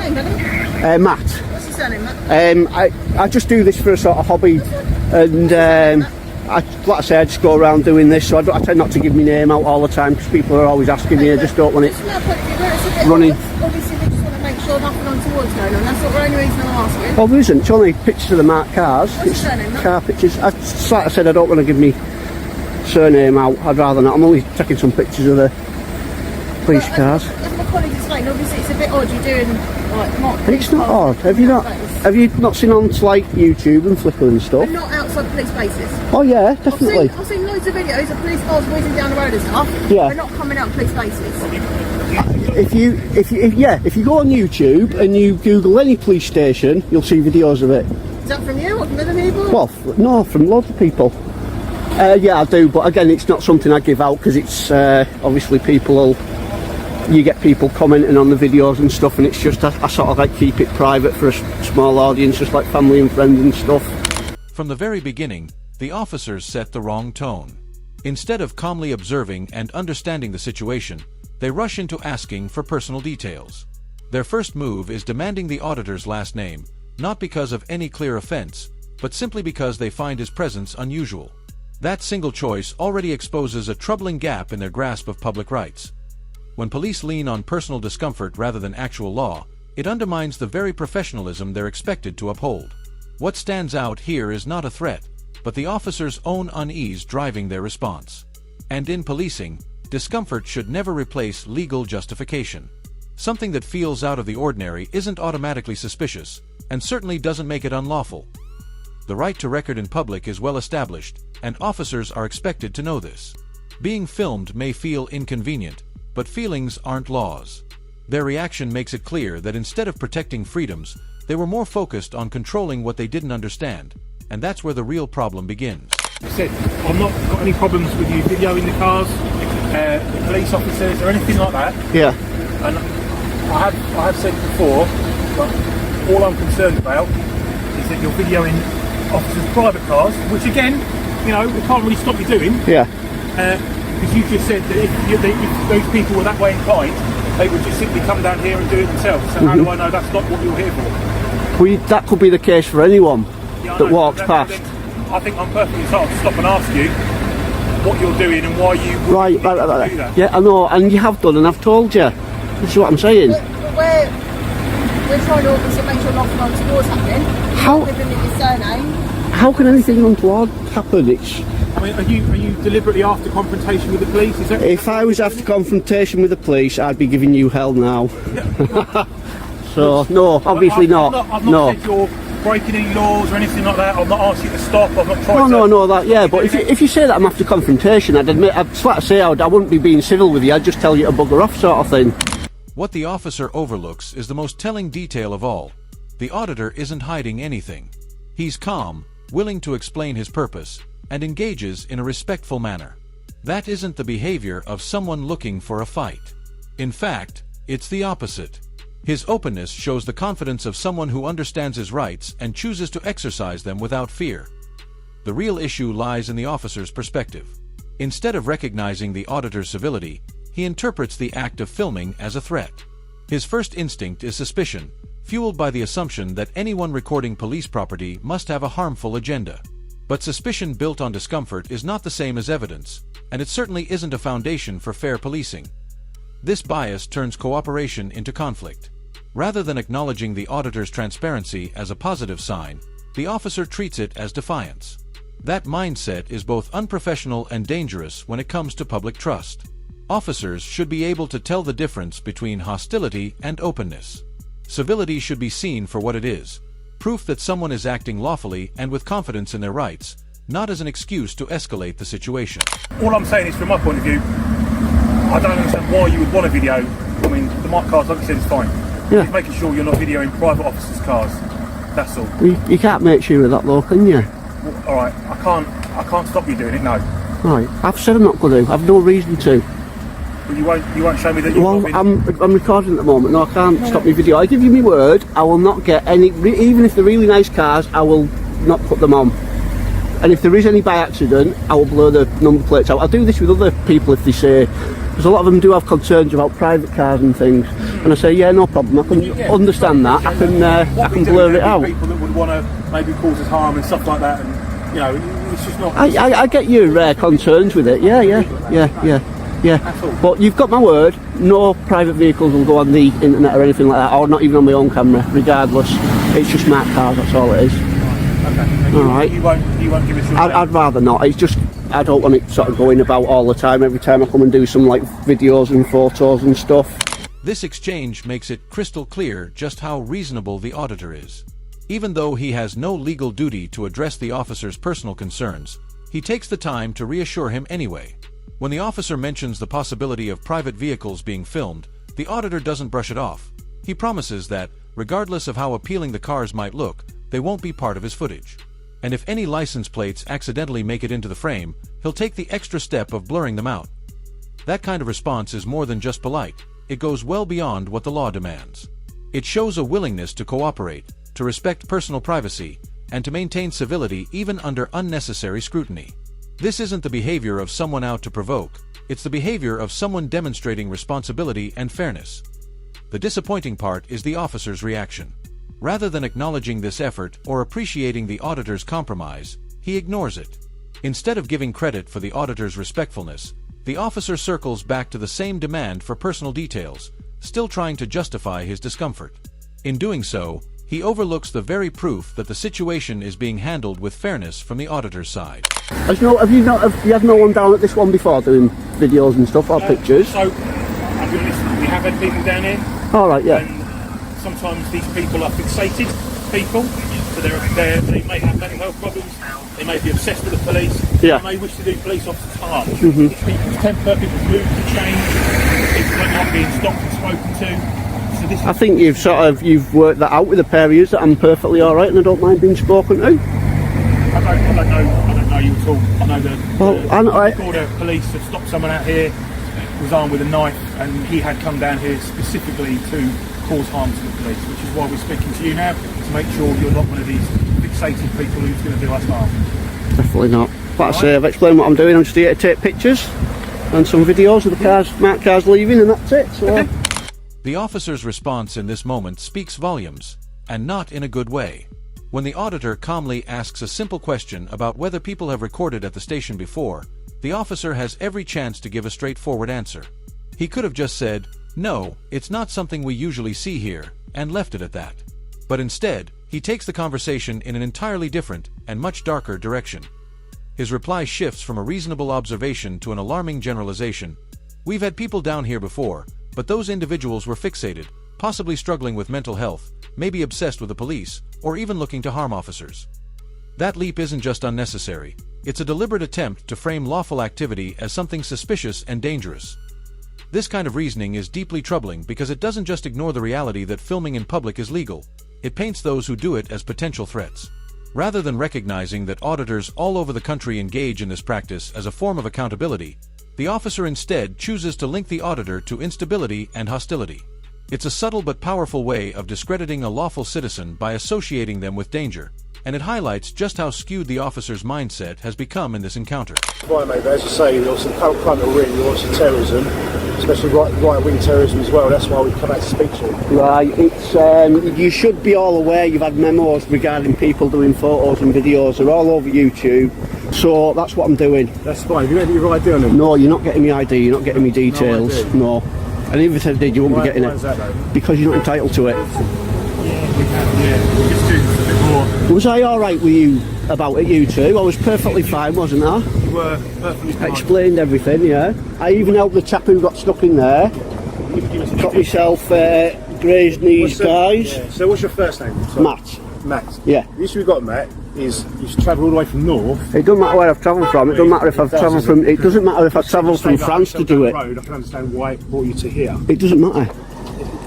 name, Benny? Matt. What's your surname, Matt? I just do this for a sort of hobby, and like I say, I just go around doing this, so I tend not to give my name out all the time because people are always asking me. I just don't want it running. Obviously, we just want to make sure nothing untoward's going on. That's the only reason I'm asking. Well, there isn't. It's only pictures of the marked cars. What's your surname, Matt? Car pictures. Like I said, I don't want to give me surname out. I'd rather not. I'm only taking some pictures of the police cars. As my colleague explained, obviously it's a bit odd you're doing like mock. It's not odd. Have you not seen on like YouTube and Flickr and stuff? But not outside police bases. Oh yeah, definitely. I've seen loads of videos of police cars whizzing down the road and stuff. Yeah. They're not coming out of police bases. If you go on YouTube and you Google any police station, you'll see videos of it. Is that from you or from other people? Well, no, from loads of people. Yeah, I do, but again, it's not something I give out because it's obviously you get people commenting on the videos and stuff, and it's just I sort of like keep it private for a small audience, just like family and friends and stuff. From the very beginning, the officers set the wrong tone. Instead of calmly observing and understanding the situation, they rush into asking for personal details. Their first move is demanding the auditor's last name, not because of any clear offense, but simply because they find his presence unusual. That single choice already exposes a troubling gap in their grasp of public rights. When police lean on personal discomfort rather than actual law, it undermines the very professionalism they're expected to uphold. What stands out here is not a threat, but the officer's own unease driving their response. And in policing, discomfort should never replace legal justification. Something that feels out of the ordinary isn't automatically suspicious, and certainly doesn't make it unlawful. The right to record in public is well established, and officers are expected to know this. Being filmed may feel inconvenient, but feelings aren't laws. Their reaction makes it clear that instead of protecting freedoms, they were more focused on controlling what they didn't understand, and that's where the real problem begins. I said, I've not got any problems with you videoing the cars, the police officers or anything like that. Yeah. And I have said before, but all I'm concerned about is that you're videoing officers' private cars, which again, you know, we can't really stop you doing. Yeah. Because you just said that if those people were that way inclined, they would just simply come down here and do it themselves. So how do I know that's not what you're here for? That could be the case for anyone that walks past. I think I'm perfectly entitled to stop and ask you what you're doing and why you would do that. Yeah, I know, and you have done, and I've told you. This is what I'm saying. But we're trying to obviously make sure nothing untoward's happening. How? Giving it your surname. How can anything untoward happen? I mean, are you deliberately after confrontation with the police? Is that? If I was after confrontation with the police, I'd be giving you hell now. So no, obviously not. I've not said you're breaking any laws or anything like that. I've not asked you to stop. I've not tried to. No, that yeah. But if you say that I'm after confrontation, I'd admit. I'd flat say I wouldn't be being civil with you. I'd just tell you to bugger off, sort of thing. What the officer overlooks is the most telling detail of all. The auditor isn't hiding anything. He's calm, willing to explain his purpose, and engages in a respectful manner. That isn't the behavior of someone looking for a fight. In fact, it's the opposite. His openness shows the confidence of someone who understands his rights and chooses to exercise them without fear. The real issue lies in the officer's perspective. Instead of recognizing the auditor's civility, he interprets the act of filming as a threat. His first instinct is suspicion, fueled by the assumption that anyone recording police property must have a harmful agenda. But suspicion built on discomfort is not the same as evidence, and it certainly isn't a foundation for fair policing. This bias turns cooperation into conflict. Rather than acknowledging the auditor's transparency as a positive sign, the officer treats it as defiance. That mindset is both unprofessional and dangerous when it comes to public trust. Officers should be able to tell the difference between hostility and openness. Civility should be seen for what it is, proof that someone is acting lawfully and with confidence in their rights, not as an excuse to escalate the situation. All I'm saying is, from my point of view, I don't understand why you would want a video. I mean, the marked cars, like I said, is fine. Yeah. Just making sure you're not videoing private officers' cars. That's all. You can't make sure of that though, can you? Well, all right, I can't stop you doing it. No. Right, I've said I'm not going to. I've no reason to. But you won't show me that you've Well, not been... I'm recording at the moment. No, I can't stop my video. I give you my word. I will not get any. Even if they're really nice cars, I will not put them on. And if there is any by accident, I will blur the number plates out. I'll do this with other people if they say because a lot of them do have concerns about private cars and things, and I say, yeah, no problem, I can understand that, I can blur it out. People that would want to maybe cause us harm and stuff like that, and you know, it's just not. I get your concerns with it, yeah. But you've got my word, no private vehicles will go on the internet or anything like that, or not even on my own camera, regardless. It's just marked cars, that's all it is. Okay. Alright. You won't give us your I'd rather not. It's just, I don't want it sort of going about all the time, every time I come and do some like videos and photos and stuff. This exchange makes it crystal clear just how reasonable the auditor is. Even though he has no legal duty to address the officer's personal concerns, he takes the time to reassure him anyway. When the officer mentions the possibility of private vehicles being filmed, the auditor doesn't brush it off. He promises that, regardless of how appealing the cars might look, they won't be part of his footage. And if any license plates accidentally make it into the frame, he'll take the extra step of blurring them out. That kind of response is more than just polite. It goes well beyond what the law demands. It shows a willingness to cooperate, to respect personal privacy, and to maintain civility even under unnecessary scrutiny. This isn't the behavior of someone out to provoke, it's the behavior of someone demonstrating responsibility and fairness. The disappointing part is the officer's reaction. Rather than acknowledging this effort or appreciating the auditor's compromise, he ignores it. Instead of giving credit for the auditor's respectfulness, the officer circles back to the same demand for personal details, still trying to justify his discomfort. In doing so, he overlooks the very proof that the situation is being handled with fairness from the auditor's side. Have you had no one down at this one before doing videos and stuff or pictures? So, I'll be honest, we have had people down here. All right, yeah. And sometimes these people are fixated people, so they may have mental health problems, they may be obsessed with the police, yeah. They may wish to do police officers harm. It's people's temper, people's mood can change, people are not being stopped and spoken to. So this I think you've worked that out with a pair of yous that I'm perfectly all right and I don't mind being spoken to. I don't know you at all. I know the police have stopped someone out here, was armed with a knife, and he had come down here specifically to cause harm to the police, which is why we're speaking to you now, to make sure you're not one of these fixated people who's going to do us harm. Definitely not. Like I say, I've explained what I'm doing. I'm just here to take pictures and some videos of the marked cars leaving, and that's it. So. The officer's response in this moment speaks volumes, and not in a good way. When the auditor calmly asks a simple question about whether people have recorded at the station before, the officer has every chance to give a straightforward answer. He could have just said, "No, it's not something we usually see here," and left it at that. But instead, he takes the conversation in an entirely different and much darker direction. His reply shifts from a reasonable observation to an alarming generalization. "We've had people down here before, but those individuals were fixated, possibly struggling with mental health, maybe obsessed with the police, or even looking to harm officers." That leap isn't just unnecessary, it's a deliberate attempt to frame lawful activity as something suspicious and dangerous. This kind of reasoning is deeply troubling because it doesn't just ignore the reality that filming in public is legal, it paints those who do it as potential threats. Rather than recognizing that auditors all over the country engage in this practice as a form of accountability, the officer instead chooses to link the auditor to instability and hostility. It's a subtle but powerful way of discrediting a lawful citizen by associating them with danger, and it highlights just how skewed the officer's mindset has become in this encounter. Right, mate, but as you say, there's some current crime really, lots of terrorism, especially right-wing terrorism as well. That's why we've come out to speak to you. Right, it's you should be all aware you've had memos regarding people doing photos and videos. They're all over YouTube, so that's what I'm doing. That's fine. Have you got your ID on them? No, you're not getting me ID, you're not getting me details. No. And even if I did, you wouldn't be getting it. Why is that, though? Because you're not entitled to it. Yeah, we have, yeah. We'll just do a bit more. Was I alright with you about it, you two? I was perfectly fine, wasn't I? You were perfectly fine. Explained everything, yeah. I even helped the chap who got stuck in there. Got myself grazed knees, guys. Yeah. So what's your first name? Sorry. Matt. Matt. Yeah. The issue we've got, Matt, is you should travel all the way from north. It doesn't matter where I've travelled from. It doesn't matter if I've travelled from. It doesn't matter if I've travelled from France to do it. Road, I can understand why it brought you to here. It doesn't matter.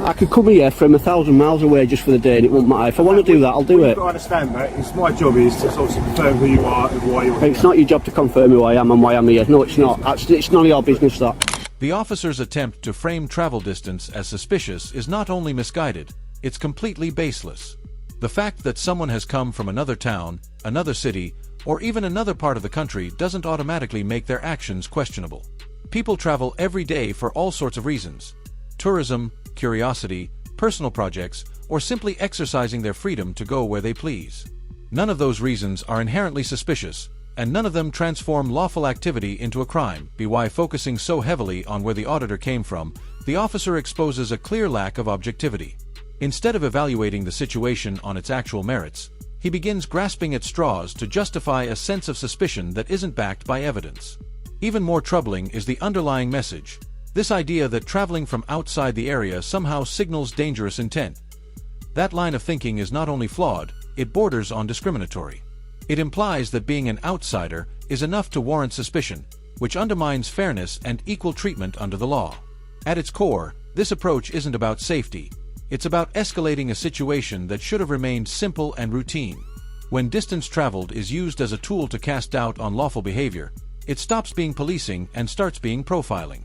I could come here from 1,000 miles away just for the day, and it won't matter. If I want to do that, I'll do it. You've got to understand, mate. It's my job is to obviously confirm who you are and why you're here. It's not your job to confirm who I am and why I'm here. No, it's not. It's none of your business, that. The officer's attempt to frame travel distance as suspicious is not only misguided, it's completely baseless. The fact that someone has come from another town, another city, or even another part of the country doesn't automatically make their actions questionable. People travel every day for all sorts of reasons: tourism, curiosity, personal projects, or simply exercising their freedom to go where they please. None of those reasons are inherently suspicious, and none of them transform lawful activity into a crime. By focusing so heavily on where the auditor came from, the officer exposes a clear lack of objectivity. Instead of evaluating the situation on its actual merits, he begins grasping at straws to justify a sense of suspicion that isn't backed by evidence. Even more troubling is the underlying message: this idea that traveling from outside the area somehow signals dangerous intent. That line of thinking is not only flawed, it borders on discriminatory. It implies that being an outsider is enough to warrant suspicion, which undermines fairness and equal treatment under the law. At its core, this approach isn't about safety. It's about escalating a situation that should have remained simple and routine. When distance traveled is used as a tool to cast doubt on lawful behavior, it stops being policing and starts being profiling.